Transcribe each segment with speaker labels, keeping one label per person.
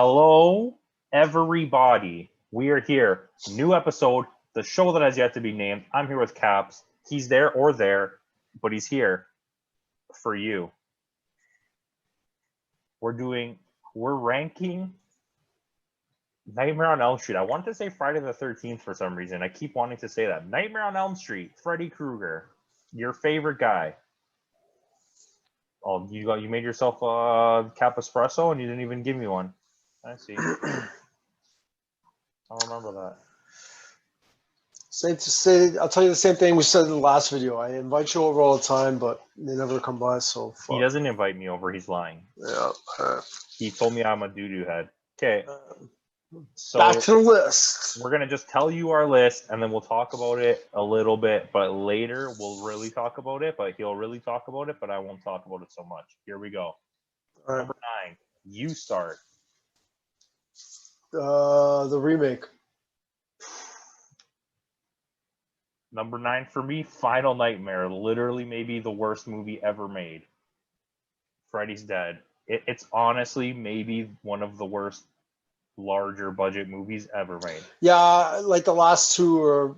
Speaker 1: Hello, everybody. We are here. New episode, the show that has yet to be named. I'm here with Caps. He's there or there, but he's here for you. We're ranking Nightmare on Elm Street. I wanted to say Friday the 13th for some reason. I keep wanting to say that. Nightmare on Elm Street, Freddy Krueger, your favorite guy. Oh, you made yourself a Cap Espresso and you didn't even give me one. I see. I don't remember that.
Speaker 2: I'll tell you the same thing we said in the last video. I invite you over all the time, but they never come by. So fuck.
Speaker 1: He doesn't invite me over. He's lying.
Speaker 2: Yeah.
Speaker 1: He told me I'm a doo-doo head. Okay. So
Speaker 2: back to the list.
Speaker 1: We're gonna just tell you our list, and then we'll talk about it a little bit. But later, we'll really talk about it. But he'll really talk about it. But I won't talk about it so much. Here we go.
Speaker 2: All right.
Speaker 1: Number 9. You start.
Speaker 2: The remake.
Speaker 1: Number 9 for me, Final Nightmare. Literally, maybe the worst movie ever made. Freddy's Dead. It's honestly maybe one of the worst larger budget movies ever made.
Speaker 2: Yeah, like the last two are.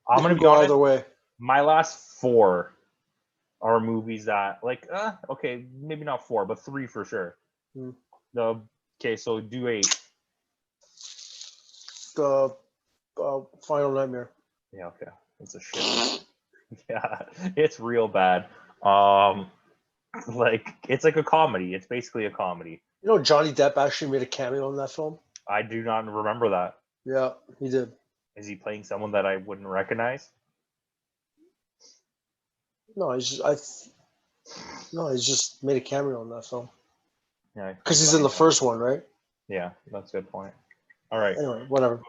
Speaker 1: I'm gonna
Speaker 2: go
Speaker 1: be honest,
Speaker 2: either way.
Speaker 1: My last 4 are movies that okay, maybe not 4, but 3 for sure. Okay, so do 8.
Speaker 2: The Final Nightmare.
Speaker 1: Yeah, okay. It's a shit. Yeah, it's real bad. It's like a comedy. It's basically a comedy.
Speaker 2: You know, Johnny Depp actually made a cameo in that film.
Speaker 1: I do not remember that.
Speaker 2: Yeah, he did.
Speaker 1: Is he playing someone that I wouldn't recognize?
Speaker 2: No, he's just made a cameo in that film.
Speaker 1: Yeah,
Speaker 2: because he's in the first one, right?
Speaker 1: Yeah, that's a good point. All right.
Speaker 2: Anyway, whatever.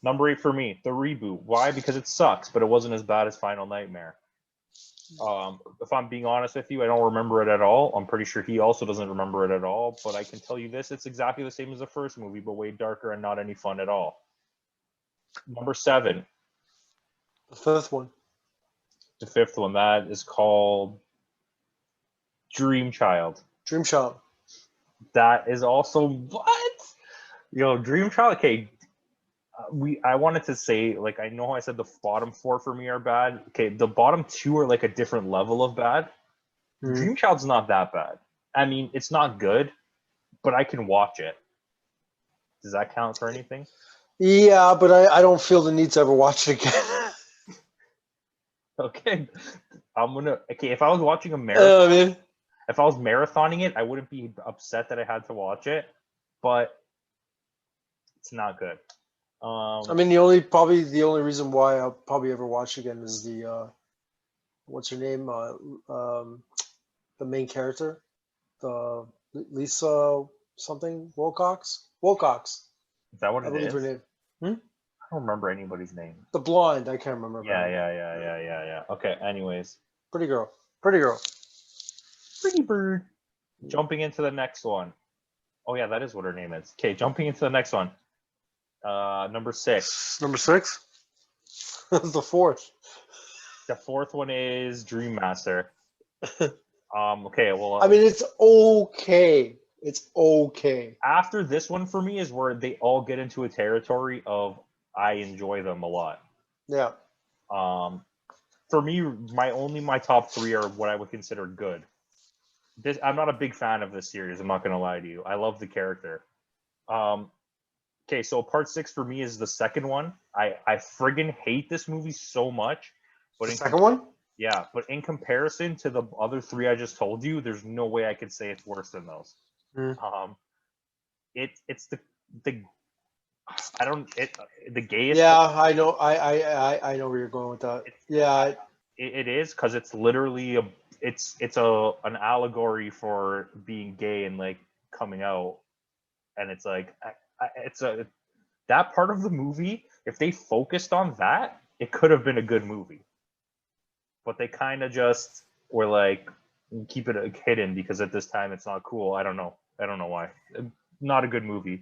Speaker 1: Number 8 for me, the reboot. Why? Because it sucks, but it wasn't as bad as Final Nightmare. If I'm being honest with you, I don't remember it at all. I'm pretty sure he also doesn't remember it at all, but I can tell you this, it's exactly the same as the first movie, but way darker and not any fun at all. Number 7.
Speaker 2: The fifth one.
Speaker 1: The 5th one, that is called Dream Child.
Speaker 2: Dream Child.
Speaker 1: That is also, what? Yo, Dream Child, okay. I wanted to say, I know how I said the bottom 4 for me are bad. Okay, the bottom 2 are like a different level of bad. Dream Child's not that bad. I mean, it's not good, but I can watch it. Does that count for anything?
Speaker 2: Yeah, but I don't feel the need to ever watch it again.
Speaker 1: Okay. If I was watching a marathon,
Speaker 2: I
Speaker 1: if I was marathoning it, I wouldn't be upset that I had to watch it, but it's not good.
Speaker 2: I mean, the only reason why I'll probably ever watch again is the what's her name? The main character, the Lisa something Wilcox.
Speaker 1: Is that what
Speaker 2: I
Speaker 1: it
Speaker 2: believe
Speaker 1: is?
Speaker 2: her name.
Speaker 1: I don't remember anybody's name.
Speaker 2: The blonde, I can't remember.
Speaker 1: Yeah. Okay, anyways.
Speaker 2: Pretty girl.
Speaker 1: Pretty bird. Jumping into the next one. Oh yeah, that is what her name is. Okay, jumping into the next one. Number 6.
Speaker 2: Number 6? That's the 4th.
Speaker 1: The 4th one is Dream Master. Okay, well...
Speaker 2: I mean, it's okay. It's okay.
Speaker 1: After this one for me is where they all get into a territory of I enjoy them a lot.
Speaker 2: Yeah.
Speaker 1: For me, my top 3 are what I would consider good. I'm not a big fan of this series, I'm not going to lie to you. I love the character. Okay, so part 6 for me is the second one. I friggin' hate this movie so much. But
Speaker 2: the second one?
Speaker 1: Yeah, but in comparison to the other 3 I just told you, there's no way I could say it's worse than those. It's the gayest.
Speaker 2: Yeah, I know. I know where you're going with that.
Speaker 1: It is, because it's literally an allegory for being gay and coming out, and it's that part of the movie. If they focused on that, it could have been a good movie, but they kind of just were keep it hidden because at this time it's not cool. I don't know why. Not a good movie.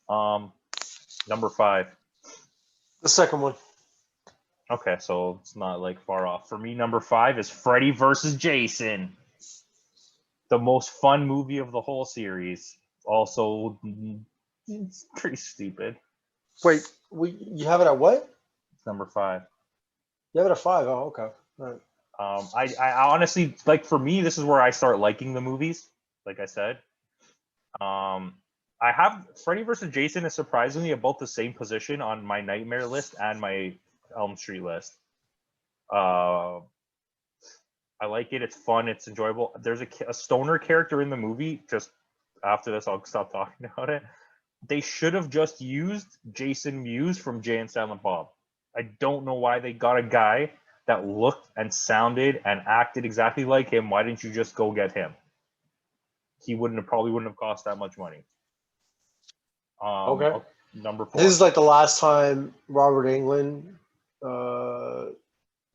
Speaker 1: Number 5.
Speaker 2: The second one.
Speaker 1: Okay, so it's not far off. For me, number 5 is Freddy VS Jason. The most fun movie of the whole series. Also, it's pretty stupid.
Speaker 2: Wait, you have it at what?
Speaker 1: It's number 5.
Speaker 2: You have it at 5. Oh, okay. All right.
Speaker 1: I honestly, like, for me, this is where I start liking the movies. Like I said, I have Freddy vs. Jason is surprisingly about the same position on my Nightmare list and my Elm Street list. I like it. It's fun. It's enjoyable. There's a stoner character in the movie. Just after this, I'll stop talking about it. They should have just used Jason Mewes from Jay and Silent Bob. I don't know why they got a guy that looked and sounded and acted exactly like him. Why didn't you just go get him? He probably wouldn't have cost that much money.
Speaker 2: Okay.
Speaker 1: Number 4.
Speaker 2: This is like the last time Robert Englund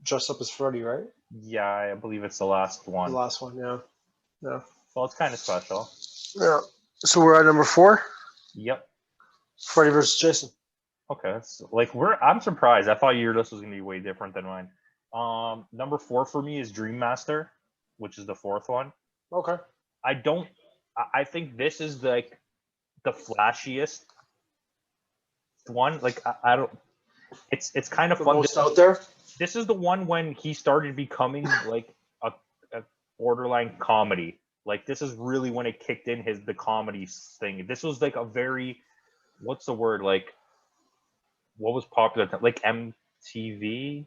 Speaker 2: dressed up as Freddy, right?
Speaker 1: Yeah, I believe it's the last one.
Speaker 2: The last one, yeah. Yeah.
Speaker 1: So it's kind of special.
Speaker 2: Yeah. So we're at number 4?
Speaker 1: Yep.
Speaker 2: Freddy vs. Jason.
Speaker 1: Okay. So, like, I'm surprised. I thought your list was gonna be way different than mine. Number 4 for me is Dream Master, which is the 4th one.
Speaker 2: Okay.
Speaker 1: I think this is like the flashiest one. Like, I don't. It's kind of fun.
Speaker 2: Most out there.
Speaker 1: This is the one when he started becoming like a borderline comedy. Like, this is really when it kicked in the comedy thing. This was like a very, what's the word? Like, what was popular? Like MTV.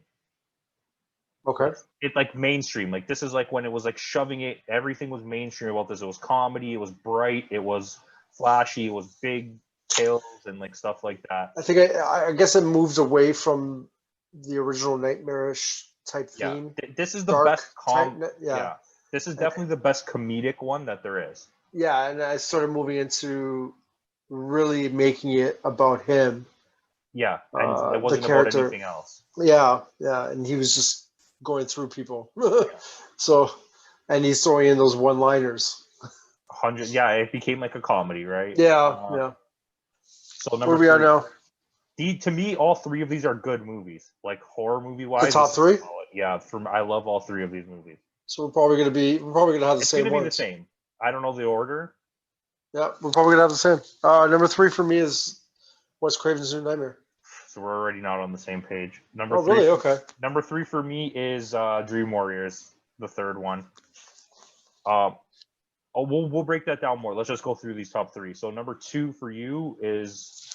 Speaker 2: Okay.
Speaker 1: It like mainstream. Like, this is like when it was like shoving it. Everything was mainstream about this. It was comedy. It was bright. It was flashy. It was big kills and like stuff like that.
Speaker 2: I think I guess it moved away from the original nightmarish type theme.
Speaker 1: This is the best
Speaker 2: yeah.
Speaker 1: This is definitely the best comedic one that there is.
Speaker 2: Yeah, and I started moving into really making it about him.
Speaker 1: Yeah, and it wasn't about anything else.
Speaker 2: Yeah, and he was just going through people. So, and he's throwing in those one-liners.
Speaker 1: It became like a comedy, right?
Speaker 2: Yeah.
Speaker 1: So
Speaker 2: where we are now?
Speaker 1: To me, all 3 of these are good movies. Like, horror movie wise,
Speaker 2: the top 3.
Speaker 1: Yeah, I love all 3 of these movies.
Speaker 2: So we're probably gonna have the same.
Speaker 1: It's gonna be the same. I don't know the order.
Speaker 2: Yeah, we're probably gonna have the same. Number 3 for me is Wes Craven's New Nightmare.
Speaker 1: So we're already not on the same page.
Speaker 2: Really? Okay.
Speaker 1: Number 3 for me is Dream Warriors, the 3rd one. We'll break that down more. Let's just go through these top 3. So number 2 for you is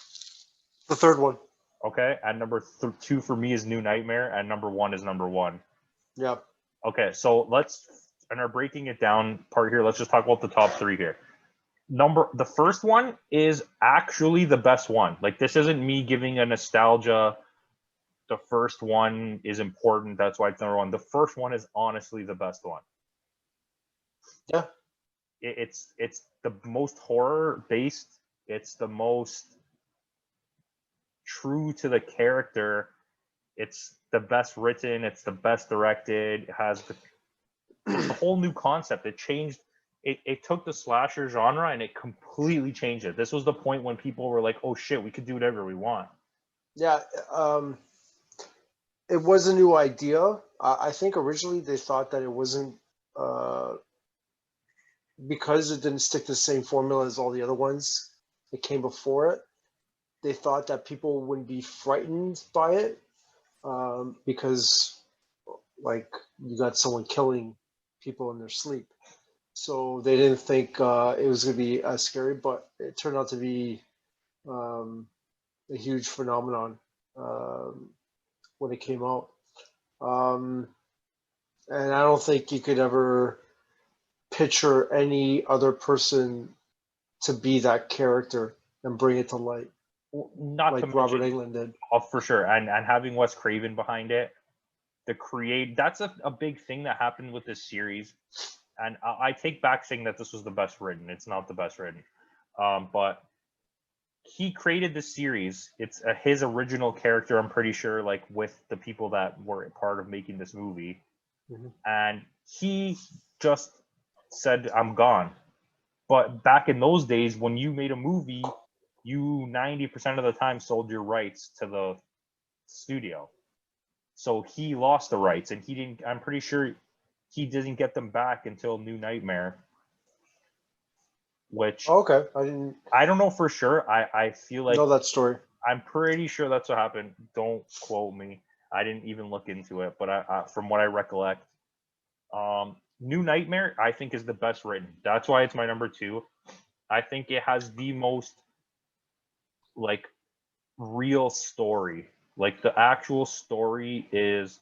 Speaker 2: the 3rd one.
Speaker 1: Okay, and number 2 for me is New Nightmare, and number 1 is number 1.
Speaker 2: Yeah.
Speaker 1: Okay, so in our breaking it down part here, let's just talk about the top 3 here. The first one is actually the best one. Like, this isn't me giving a nostalgia. The first one is important. That's why it's number 1. The first one is honestly the best one.
Speaker 2: Yeah.
Speaker 1: It's the most horror based. It's the most true to the character. It's the best written. It's the best directed. It has it's a whole new concept. It changed. It took the slasher genre and it completely changed it. This was the point when people were like, "Oh shit, we could do whatever we want."
Speaker 2: Yeah, it was a new idea. I think originally they thought that it wasn't because it didn't stick to the same formula as all the other ones that came before it. They thought that people wouldn't be frightened by it because, like, you got someone killing people in their sleep. So they didn't think it was going to be as scary, but it turned out to be a huge phenomenon when it came out. And I don't think you could ever picture any other person to be that character and bring it to light.
Speaker 1: Not
Speaker 2: like Robert Englund did.
Speaker 1: Oh, for sure. And having Wes Craven behind it, that's a big thing that happened with this series. And I take back saying that this was the best written. It's not the best written. But he created this series. It's his original character, I'm pretty sure, like, with the people that were part of making this movie.
Speaker 2: Mm-hmm.
Speaker 1: And he just said, "I'm gone." But back in those days, when you made a movie, you 90% of the time sold your rights to the studio. So he lost the rights, and I'm pretty sure he didn't get them back until New Nightmare. which
Speaker 2: Okay, I didn't
Speaker 1: I don't know for sure. I feel like
Speaker 2: know that story.
Speaker 1: I'm pretty sure that's what happened. Don't quote me. I didn't even look into it, but from what I recollect, New Nightmare I think is the best written. That's why it's my number 2. I think it has the most like real story. Like the actual story is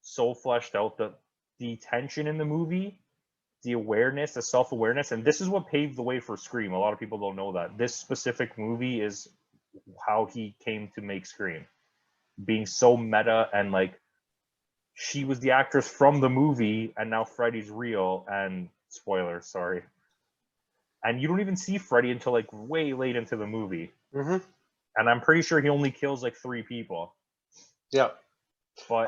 Speaker 1: so fleshed out. The tension in the movie, the awareness, the self-awareness, and this is what paved the way for Scream. A lot of people don't know that. This specific movie is how he came to make Scream. Being so meta and like she was the actress from the movie and now Freddy's real and spoilers, sorry. And you don't even see Freddy until like way late into the movie.
Speaker 2: Mm-hmm.
Speaker 1: And I'm pretty sure he only kills like 3 people.
Speaker 2: Yeah.
Speaker 1: But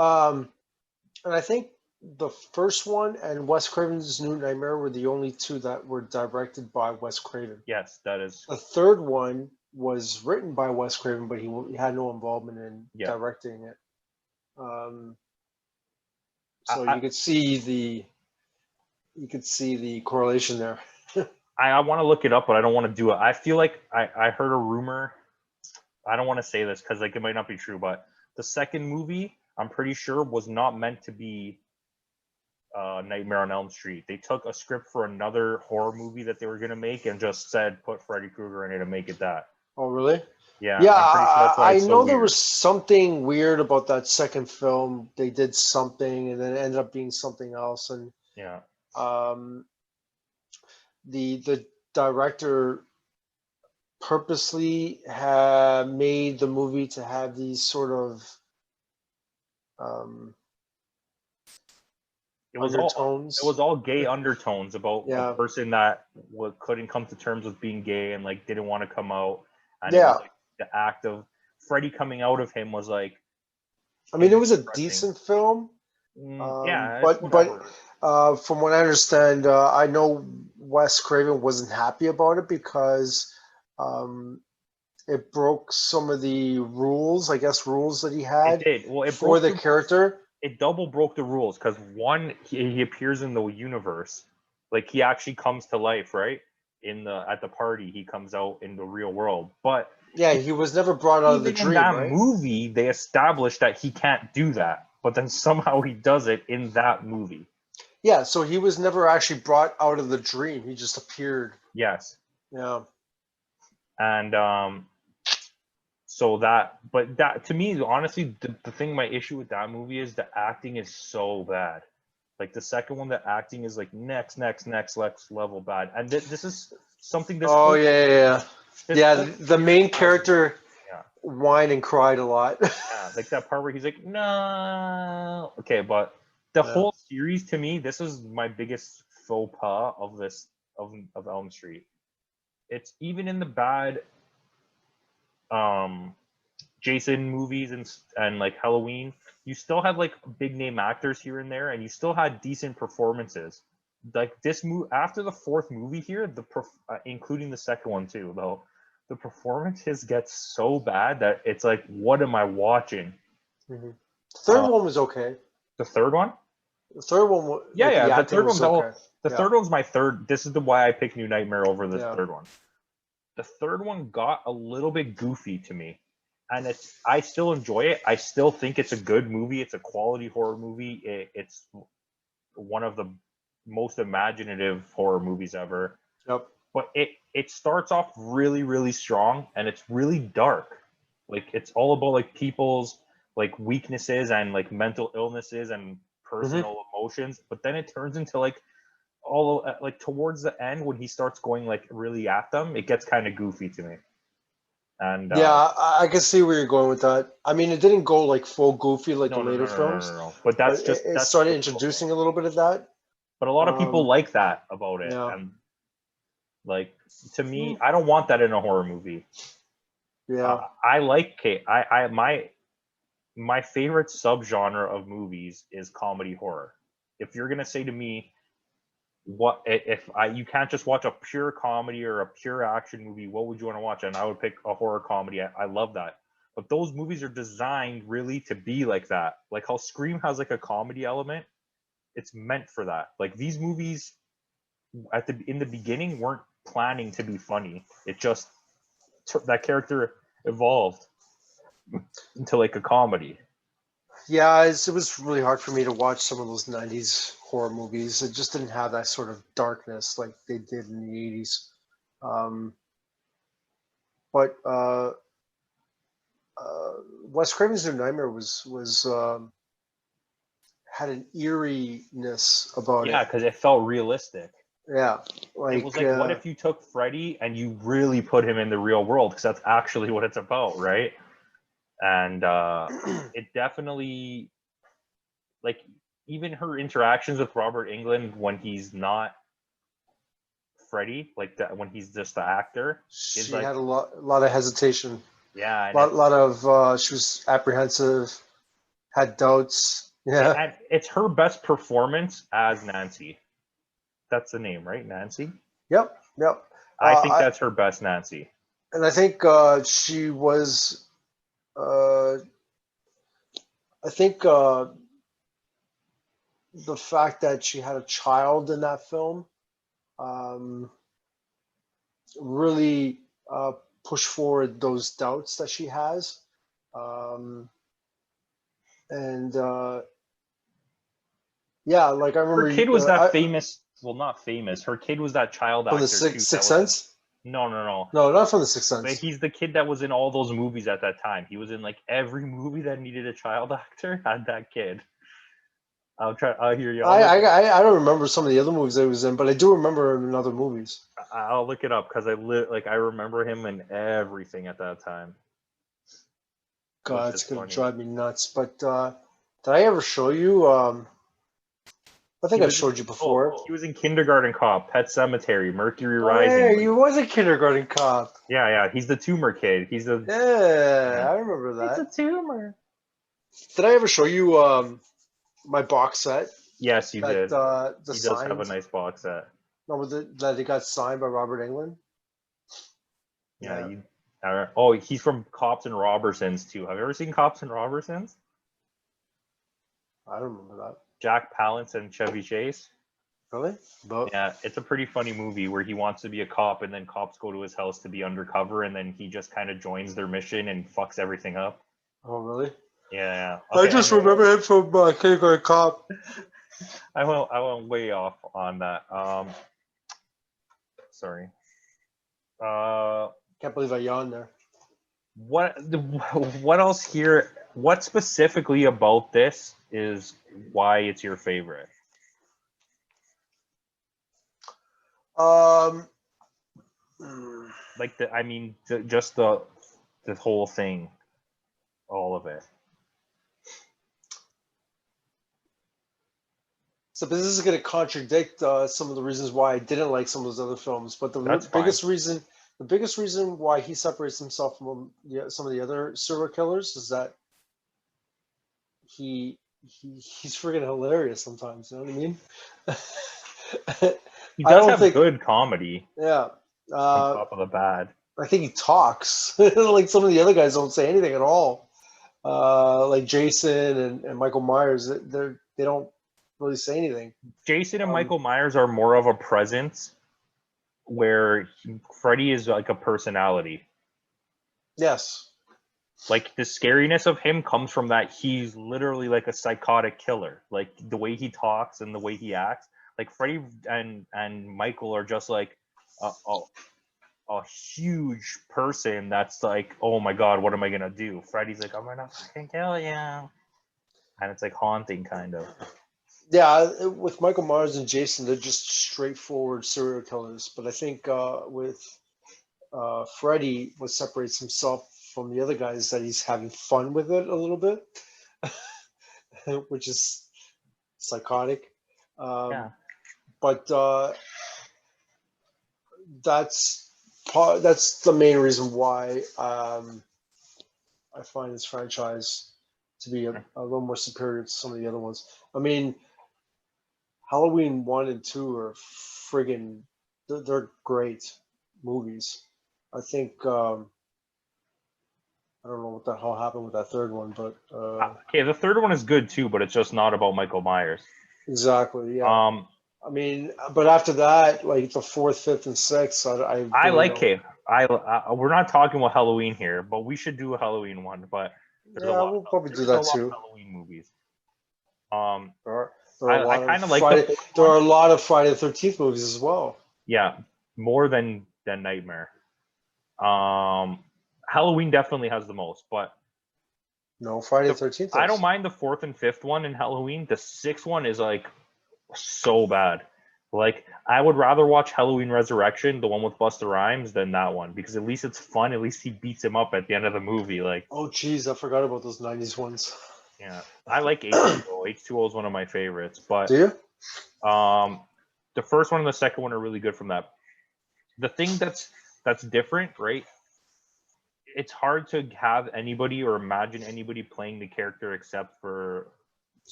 Speaker 2: and I think the first one and Wes Craven's New Nightmare were the only 2 that were directed by Wes Craven.
Speaker 1: yes, that is.
Speaker 2: The third one was written by Wes Craven, but he had no involvement in directing it. So you could see the correlation there.
Speaker 1: I want to look it up, but I don't want to do it. I feel like I heard a rumor. I don't want to say this because like it might not be true, but the second movie, I'm pretty sure, was not meant to be Nightmare on Elm Street. They took a script for another horror movie that they were gonna make and just said put Freddy Krueger in it and make it that.
Speaker 2: Oh, really?
Speaker 1: Yeah.
Speaker 2: Yeah,
Speaker 1: I'm pretty sure that's why
Speaker 2: I
Speaker 1: it's so
Speaker 2: know there
Speaker 1: weird.
Speaker 2: was something weird about that second film. They did something, and then it ended up being something else. And
Speaker 1: yeah,
Speaker 2: the director purposely had made the movie to have these sort of undertones.
Speaker 1: It was all gay undertones about
Speaker 2: Yeah.
Speaker 1: a person that couldn't come to terms with being gay and like didn't want to come out. And
Speaker 2: Yeah.
Speaker 1: it was like the act of Freddy coming out of him was like.
Speaker 2: I mean, it was a
Speaker 1: expressing.
Speaker 2: decent film.
Speaker 1: Yeah,
Speaker 2: but from what I understand, I know Wes Craven wasn't happy about it because it broke some of the rules, I guess, rules that he had for the character.
Speaker 1: It double broke the rules because one, he appears in the universe, like he actually comes to life, right? At the party, he comes out in the real world, but
Speaker 2: yeah, he was never brought out of the dream.
Speaker 1: In that
Speaker 2: right?
Speaker 1: movie, they established that he can't do that, but then somehow he does it in that movie.
Speaker 2: Yeah, so he was never actually brought out of the dream. He just appeared.
Speaker 1: Yes.
Speaker 2: Yeah.
Speaker 1: And so that to me, honestly, the thing, my issue with that movie is the acting is so bad. Like the second one, the acting is like next level bad. And this is something that's.
Speaker 2: Oh yeah. The main character whined and cried a lot.
Speaker 1: Yeah, like that part where he's like, no. Okay, but the whole series, to me, this is my biggest faux pas of Elm Street. It's even in the bad Jason movies and like Halloween, you still had like big name actors here and there, and you still had decent performances. Like this after the fourth movie here, including the second one too, though, the performances get so bad that it's like, what am I watching?
Speaker 2: Mm-hmm. The third one was okay.
Speaker 1: The third one?
Speaker 2: The third one,
Speaker 1: the third one's
Speaker 2: okay.
Speaker 1: The third one's my third. This is why I picked New Nightmare over the third one. The third one got a little bit goofy to me, and I still enjoy it. I still think it's a good movie. It's a quality horror movie. It's one of the most imaginative horror movies ever.
Speaker 2: Yep.
Speaker 1: But it starts off really, really strong, and it's really dark. Like it's all about like people's like weaknesses and like mental illnesses and personal emotions. But then it turns into like like towards the end when he starts going like really at them, it gets kind of goofy to me. And
Speaker 2: I can see where you're going with that. I mean, it didn't go like full goofy like the later films.
Speaker 1: No. But it
Speaker 2: started introducing a little bit of that.
Speaker 1: But a lot of people like that about it.
Speaker 2: Yeah.
Speaker 1: And like to me, I don't want that in a horror movie.
Speaker 2: Yeah.
Speaker 1: I like my favorite subgenre of movies is comedy horror. If you're gonna say to me, you can't just watch a pure comedy or a pure action movie, what would you want to watch? And I would pick a horror comedy. I love that. But those movies are designed really to be like that. Like how Scream has like a comedy element. It's meant for that. Like these movies in the beginning weren't planning to be funny. It just that character evolved into like a comedy.
Speaker 2: Yeah, it was really hard for me to watch some of those 90s horror movies. It just didn't have that sort of darkness like they did in the 80s. But Wes Craven's New Nightmare was had an eeriness about
Speaker 1: Yeah,
Speaker 2: it.
Speaker 1: because it felt realistic.
Speaker 2: Yeah,
Speaker 1: It was like, what if you took Freddy and you really put him in the real world? Because that's actually what it's about, right? And it definitely, like, even her interactions with Robert Englund when he's not Freddy, like that, when he's just the actor, is
Speaker 2: she
Speaker 1: like,
Speaker 2: had a lot of hesitation.
Speaker 1: yeah, and
Speaker 2: Lot of she was apprehensive, had doubts. Yeah,
Speaker 1: and it's her best performance as Nancy. That's the name, right? Nancy.
Speaker 2: yep.
Speaker 1: I think that's her best Nancy.
Speaker 2: And I think she was. I think the fact that she had a child in that film really pushed forward those doubts that she has. And yeah, like I remember
Speaker 1: Her kid was that famous. Well, not famous. Her kid was that child
Speaker 2: from
Speaker 1: actor
Speaker 2: the Sixth
Speaker 1: too.
Speaker 2: Sense.
Speaker 1: No.
Speaker 2: No, not from the Sixth Sense.
Speaker 1: But he's the kid that was in all those movies at that time. He was in like every movie that needed a child actor had that kid. I'll hear you.
Speaker 2: I don't remember some of the other movies that he was in, but I do remember him in other movies.
Speaker 1: I'll look it up because I remember him in everything at that time.
Speaker 2: God, it's gonna drive me nuts. But did I ever show you? I think I showed you before.
Speaker 1: He was in Kindergarten Cop, Pet Sematary, Mercury Rising.
Speaker 2: Yeah, he was a Kindergarten Cop.
Speaker 1: Yeah. He's the tumor kid. He's the
Speaker 2: I remember that.
Speaker 1: It's a tumor.
Speaker 2: Did I ever show you my box set?
Speaker 1: Yes, you did.
Speaker 2: He
Speaker 1: does have a nice box set.
Speaker 2: No, that it got signed by Robert Englund.
Speaker 1: Yeah. He's from Cops and Robertsons too. Have you ever seen Cops and Robertsons?
Speaker 2: I don't remember that.
Speaker 1: Jack Palance and Chevy Chase.
Speaker 2: Really?
Speaker 1: Yeah, it's a pretty funny movie where he wants to be a cop and then cops go to his house to be undercover and then he just kind of joins their mission and fucks everything up.
Speaker 2: Oh, really?
Speaker 1: Yeah. Okay,
Speaker 2: I just remember him from Kindergarten Cop.
Speaker 1: I went way off on that. Sorry.
Speaker 2: Can't believe I yawned there.
Speaker 1: What else here? What specifically about this is why it's your favorite? Like just the whole thing, all of it.
Speaker 2: So this is going to contradict some of the reasons why I didn't like some of those other films, but the biggest reason why he separates himself from some of the other serial killers is that he's freaking hilarious sometimes. You know what I mean?
Speaker 1: He does have good comedy.
Speaker 2: Yeah.
Speaker 1: On top of the bad.
Speaker 2: I think he talks like some of the other guys don't say anything at all. Like Jason and Michael Myers, they don't really say anything.
Speaker 1: Jason and Michael Myers are more of a presence, where Freddy is like a personality.
Speaker 2: Yes.
Speaker 1: Like the scariness of him comes from that he's literally like a psychotic killer. Like the way he talks and the way he acts. Like Freddy and Michael are just like a huge person that's like, oh my god, what am I gonna do? Freddy's like, I'm gonna fucking kill you, and it's like haunting kind of.
Speaker 2: Yeah, with Michael Myers and Jason, they're just straightforward serial killers. But I think with Freddy, what separates himself from the other guys is that he's having fun with it a little bit, which is psychotic.
Speaker 1: Yeah.
Speaker 2: But that's the main reason why I find this franchise to be a little more superior to some of the other ones. I mean, Halloween 1 and 2 are friggin', they're great movies. I think, I don't know what the hell happened with that third one, but...
Speaker 1: Okay, the third one is good too, but it's just not about Michael Myers.
Speaker 2: Exactly, yeah. I mean, but after that, like the 4th, 5th, and 6th,
Speaker 1: I
Speaker 2: really
Speaker 1: like
Speaker 2: don't.
Speaker 1: K. We're not talking about Halloween here, but we should do a Halloween one. But
Speaker 2: Yeah, we'll probably do
Speaker 1: there's
Speaker 2: that
Speaker 1: a lot of
Speaker 2: too.
Speaker 1: Halloween movies. Um,
Speaker 2: There are a lot
Speaker 1: I
Speaker 2: of
Speaker 1: kind of like
Speaker 2: Friday.
Speaker 1: the
Speaker 2: There are a lot of Friday the 13th movies as well.
Speaker 1: Yeah, more than Nightmare. Halloween definitely has the most, but
Speaker 2: No, Friday the 13th.
Speaker 1: I don't mind the 4th and 5th one in Halloween. The 6th one is like so bad. Like I would rather watch Halloween Resurrection, the one with Busta Rhymes, than that one because at least it's fun. At least he beats him up at the end of the movie. Like,
Speaker 2: oh geez, I forgot about those 90s ones.
Speaker 1: yeah, I like H2O. H2O is one of my favorites. But
Speaker 2: Do you?
Speaker 1: the first one and the second one are really good from that. The thing that's different, right? It's hard to have anybody or imagine anybody playing the character except for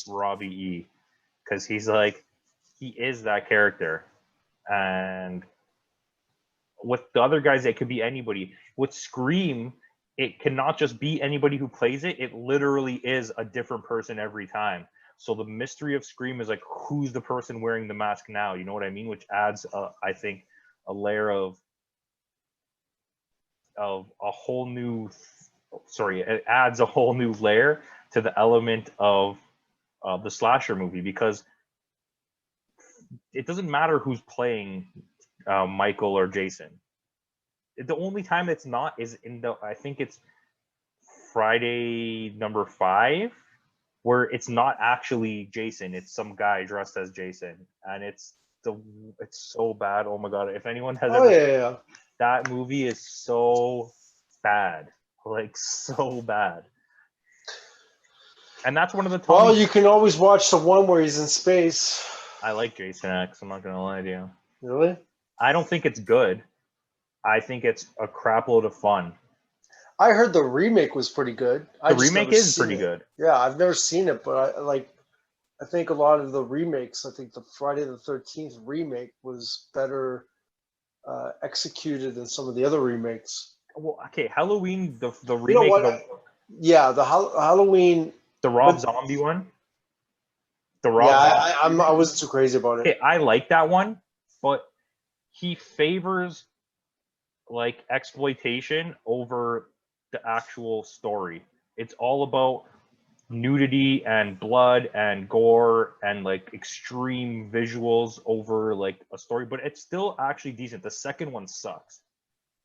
Speaker 1: Robbie E, because he is that character. And with the other guys, it could be anybody. With Scream, it cannot just be anybody who plays it. It literally is a different person every time. So the mystery of Scream is like, who's the person wearing the mask now? You know what I mean? Which adds, I think, a layer of a whole new. Sorry, it adds a whole new layer to the element of the slasher movie, because it doesn't matter who's playing Michael or Jason. The only time it's not is I think it's Friday number 5, where it's not actually Jason. It's some guy dressed as Jason, and it's so bad. Oh my god! If anyone has
Speaker 2: Oh yeah.
Speaker 1: That movie is so bad, like so bad. And that's one of the
Speaker 2: Well, you can always watch the one where he's in space.
Speaker 1: I like Jason X. I'm not gonna lie to you.
Speaker 2: Really?
Speaker 1: I don't think it's good. I think it's a crap load of fun.
Speaker 2: I heard the remake was pretty good.
Speaker 1: The remake is pretty good.
Speaker 2: Yeah, I've never seen it, but I think a lot of the remakes. I think the Friday the 13th remake was better executed than some of the other remakes.
Speaker 1: Well, okay, Halloween, the remake.
Speaker 2: You know what? Yeah, the Halloween.
Speaker 1: The Rob Zombie one.
Speaker 2: I wasn't too crazy about it.
Speaker 1: Okay, I like that one, but he favors like exploitation over the actual story. It's all about nudity and blood and gore and like extreme visuals over like a story, but it's still actually decent. The second one sucks,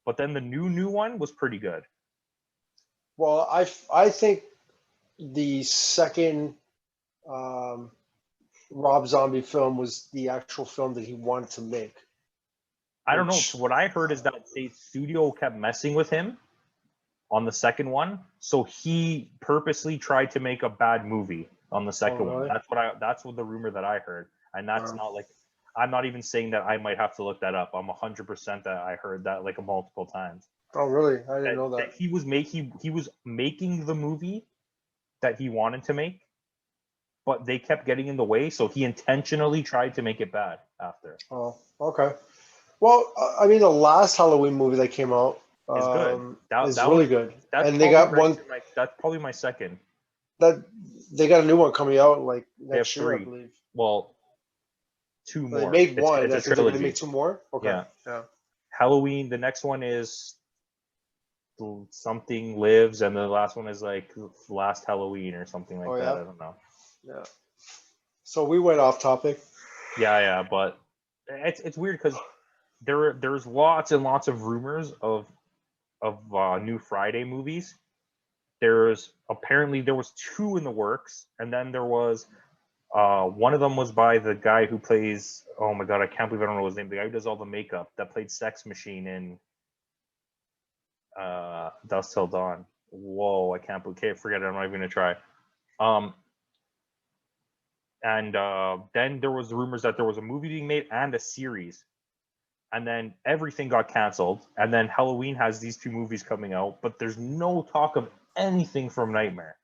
Speaker 1: but then the new one was pretty good.
Speaker 2: Well, I think the second Rob Zombie film was the actual film that he wanted to make.
Speaker 1: I don't know. What I heard is that the studio kept messing with him on the second one, so he purposely tried to make a bad movie on the second one. That's what the rumor that I heard, and that's not like, I'm not even saying that. I might have to look that up. I'm 100% that I heard that like multiple times.
Speaker 2: Oh really? I didn't know that.
Speaker 1: He was making the movie that he wanted to make, but they kept getting in the way, so he intentionally tried to make it bad after.
Speaker 2: Oh, okay. Well, I mean, the last Halloween movie that came out
Speaker 1: is good.
Speaker 2: Is really good.
Speaker 1: And they got one. That's probably my second.
Speaker 2: That they got a new one coming out like next year, I believe.
Speaker 1: Well, 2 more.
Speaker 2: They made one. It's a trilogy. They're going to make 2 more. Okay. Yeah.
Speaker 1: Halloween. The next one is something lives, and the last one is like Last Halloween or something like that. I don't know.
Speaker 2: Yeah. So we went off topic.
Speaker 1: Yeah, but it's weird because there's lots and lots of rumors of new Friday movies. Apparently there was 2 in the works, and then there was one of them was by the guy who plays, oh my god, I can't believe I don't know his name. The guy who does all the makeup that played Sex Machine in Dusk Till Dawn. Whoa, I can't believe. Okay, forget it. I'm not even gonna try. And then there was rumors that there was a movie being made and a series, and then everything got canceled. And then Halloween has these 2 movies coming out, but there's no talk of anything from Nightmare.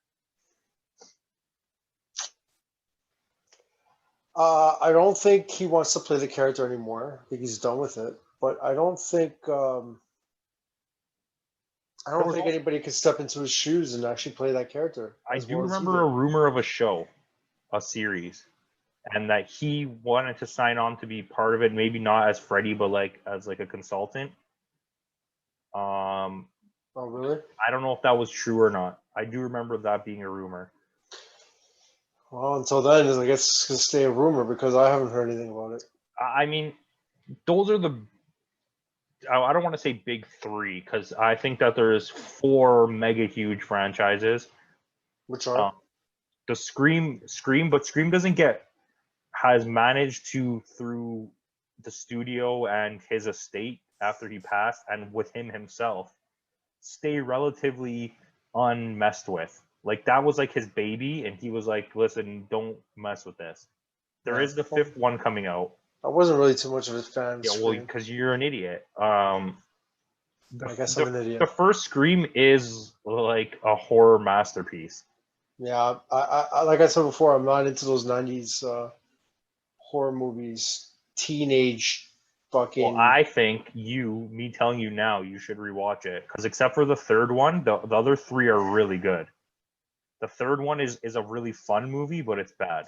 Speaker 2: I don't think he wants to play the character anymore. I think he's done with it. But I don't think anybody can step into his shoes and actually play that character.
Speaker 1: I do remember a rumor of a show, a series. and that he wanted to sign on to be part of it, maybe not as Freddy, but like as like a consultant.
Speaker 2: Oh, really?
Speaker 1: I don't know if that was true or not. I do remember that being a rumor.
Speaker 2: Well, until then, I guess it's gonna stay a rumor because I haven't heard anything about it.
Speaker 1: I mean, those are the. I don't want to say big three because I think that there's 4 mega huge franchises.
Speaker 2: Which are?
Speaker 1: The Scream, but Scream has managed to, through the studio and his estate after he passed, and with him himself, stay relatively unmessed with. Like that was like his baby, and he was like, "Listen, don't mess with this." There is the 5th one coming out.
Speaker 2: I wasn't really too much of a fan.
Speaker 1: Yeah, well, because you're an idiot.
Speaker 2: I guess I'm an idiot.
Speaker 1: The first Scream is like a horror masterpiece.
Speaker 2: Yeah, I like I said before, I'm not into those '90s horror movies. Teenage fucking.
Speaker 1: Well, I think me telling you now, you should rewatch it because except for the 3rd one, the other 3 are really good. The 3rd one is a really fun movie, but it's bad.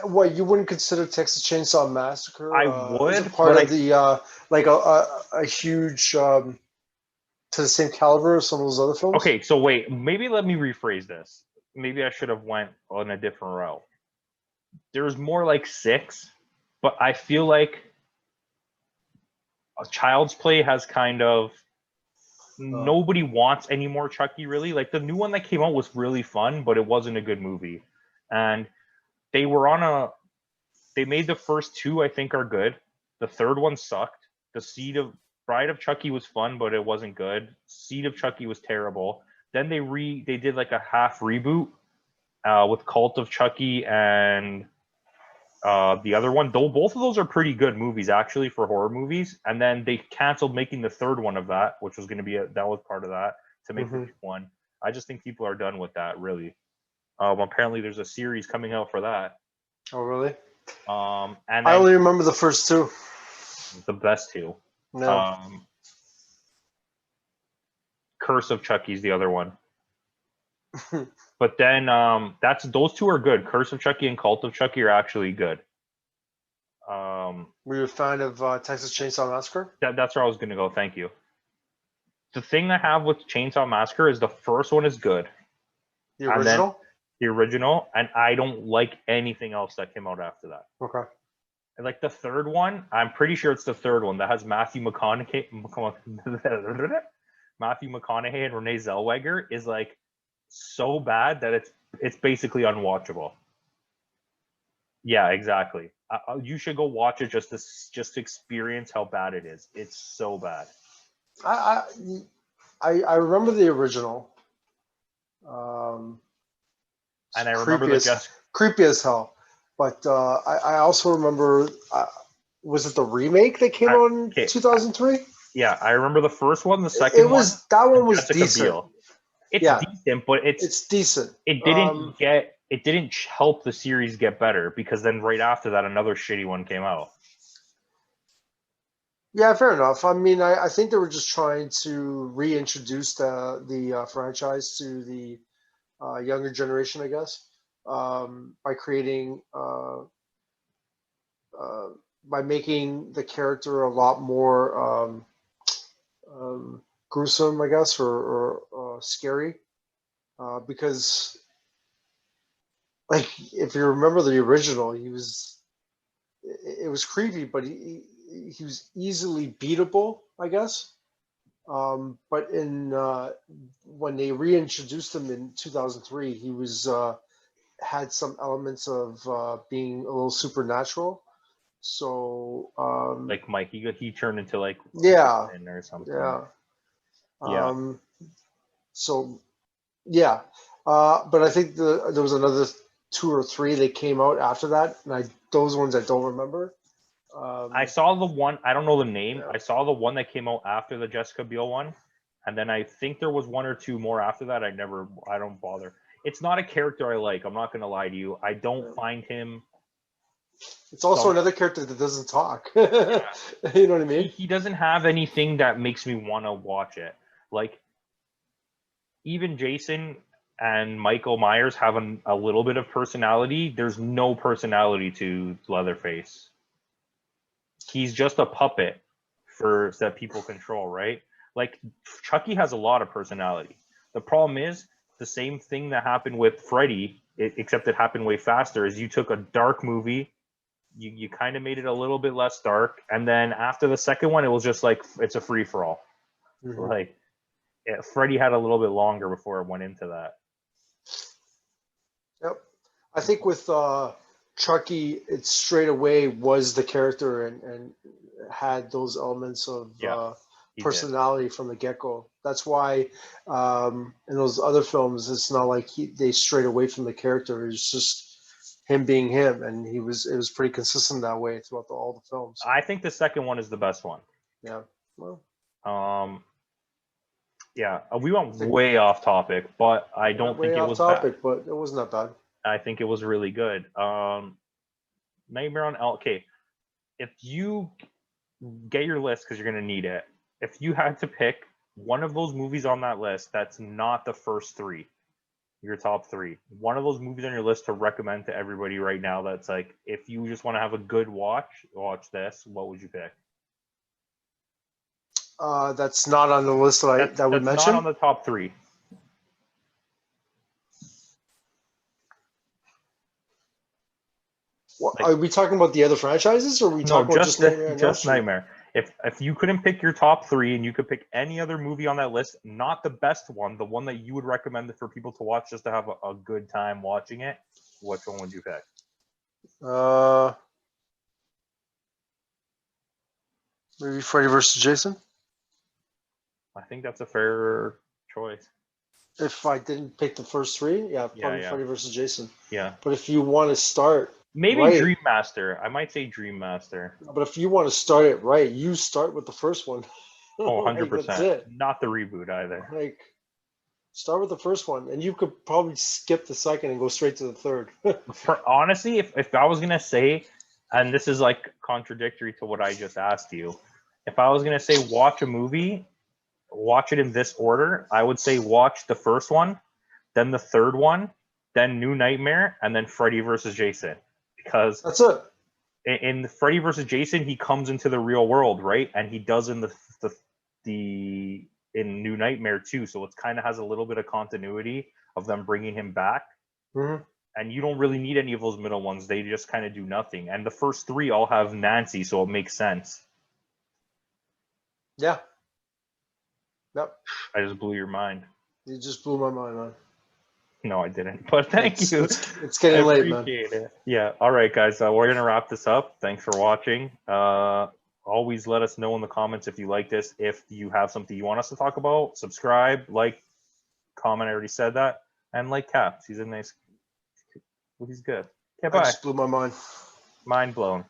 Speaker 2: What, you wouldn't consider Texas Chainsaw Massacre?
Speaker 1: I would,
Speaker 2: as a part of the like a huge to the same caliber as some of those other films.
Speaker 1: Okay, so wait, maybe let me rephrase this. Maybe I should have went on a different route. There's more like 6, but I feel like Child's Play has kind of nobody wants any more Chucky really. Like the new one that came out was really fun, but it wasn't a good movie, and they made the first 2, I think, are good. The 3rd one sucked. The Bride of Chucky was fun, but it wasn't good. Seed of Chucky was terrible. Then they did like a half reboot with Cult of Chucky and the other one. Though both of those are pretty good movies actually for horror movies. And then they canceled making the 3rd one of that, which was going to be that was part of that to make the 5th one. I just think people are done with that really. Apparently there's a series coming out for that.
Speaker 2: Oh, really?
Speaker 1: And
Speaker 2: I only remember the first 2.
Speaker 1: The best 2.
Speaker 2: No.
Speaker 1: Curse of Chucky's the other one. But then those 2 are good. Curse of Chucky and Cult of Chucky are actually good.
Speaker 2: Were you a fan of Texas Chainsaw Massacre?
Speaker 1: That's where I was going to go. Thank you. The thing I have with Chainsaw Massacre is the first one is good.
Speaker 2: The original?
Speaker 1: The original, and I don't like anything else that came out after that.
Speaker 2: Okay.
Speaker 1: And like the 3rd one, I'm pretty sure it's the 3rd one that has Matthew McConaughey and Renee Zellweger is like so bad that it's basically unwatchable. Yeah, exactly. You should go watch it just to experience how bad it is. It's so bad.
Speaker 2: I remember the original.
Speaker 1: And I remember
Speaker 2: creepy as hell. But I also remember, was it the remake that came out in 2003?
Speaker 1: Yeah, I remember the first one. The second one,
Speaker 2: that one was decent.
Speaker 1: Biel. It's decent, but it's
Speaker 2: decent.
Speaker 1: It didn't help the series get better because then right after that, another shitty one came out.
Speaker 2: Yeah, fair enough. I mean, I think they were just trying to reintroduce the franchise to the younger generation, I guess, by creating by making the character a lot more gruesome, I guess, or scary, because, like, if you remember the original, it was creepy, but he was easily beatable, I guess. But when they reintroduced him in 2003, he had some elements of being a little supernatural. So
Speaker 1: like Mike, he turned into like or something.
Speaker 2: Yeah. So yeah, but I think there was another 2 or 3 that came out after that, and those ones I don't remember.
Speaker 1: I saw the one, I don't know the name. Yeah. I saw the one that came out after the Jessica Biel one. And then I think there was 1 or 2 more after that. I don't bother. It's not a character I like. I'm not going to lie to you. I don't find him.
Speaker 2: It's also another character that doesn't talk. Yeah. You know what I mean?
Speaker 1: He doesn't have anything that makes me want to watch it. Like, even Jason, and Michael Myers have a little bit of personality, there's no personality to Leatherface. He's just a puppet that people control, right? Like Chucky has a lot of personality. The problem is the same thing that happened with Freddy, except it happened way faster, is you took a dark movie, you kind of made it a little bit less dark, and then after the second one, it was just like, it's a free-for-all. Like, Freddy had a little bit longer before it went into that.
Speaker 2: Yep. I think with Chucky, it straight away was the character and had those elements of personality from the get-go. That's why in those other films, it's not like they strayed away from the character. It's just him being him, and it was pretty consistent that way throughout all the films.
Speaker 1: I think the second one is the best one.
Speaker 2: Yeah. Well.
Speaker 1: Yeah, we went way off topic, but I don't think it was bad.
Speaker 2: But it wasn't that bad.
Speaker 1: I think it was really good. Nightmare on Elm. Okay, if you get your list, because you're gonna need it. If you had to pick one of those movies on that list that's not the first three, your top three, one of those movies on your list to recommend to everybody right now, that's like, if you just want to have a good watch this, what would you pick?
Speaker 2: That's not on the list that we mentioned.
Speaker 1: Not on the top three.
Speaker 2: What, are we talking about the other franchises, or are we talking about just
Speaker 1: Nightmare? If you couldn't pick your top three and you could pick any other movie on that list, not the best one, the one that you would recommend for people to watch just to have a good time watching it, which one would you pick?
Speaker 2: Maybe Freddy vs. Jason.
Speaker 1: I think that's a fair choice.
Speaker 2: If I didn't pick the first three, probably Freddy vs. Jason.
Speaker 1: Yeah.
Speaker 2: But if you want to start,
Speaker 1: maybe Dream Master. I might say Dream Master.
Speaker 2: But if you want to start it right, you start with the first one.
Speaker 1: Oh, 100%. Not the reboot either.
Speaker 2: Like, start with the first one, and you could probably skip the second and go straight to the third.
Speaker 1: Honestly, if I was gonna say, and this is like contradictory to what I just asked you, if I was gonna say watch a movie, watch it in this order, I would say watch the first one, then the third one, then New Nightmare, and then Freddy vs. Jason. Because
Speaker 2: that's it.
Speaker 1: In Freddy vs. Jason, he comes into the real world, right? And he does in in New Nightmare too. So it kind of has a little bit of continuity of them bringing him back.
Speaker 2: Mm-hmm.
Speaker 1: And you don't really need any of those middle ones. They just kind of do nothing. And the first three all have Nancy, so it makes sense.
Speaker 2: Yeah. Yep.
Speaker 1: I just blew your mind.
Speaker 2: You just blew my mind, man.
Speaker 1: No, I didn't. But thank you.
Speaker 2: It's getting late, man.
Speaker 1: It. Yeah. All right, guys. We're going to wrap this up. Thanks for watching. Always let us know in the comments if you like this. If you have something you want us to talk about, subscribe, like, comment. I already said that. And like Caps. He's a nice... He's good. Okay, bye.
Speaker 2: I just blew my mind.
Speaker 1: Mind blown.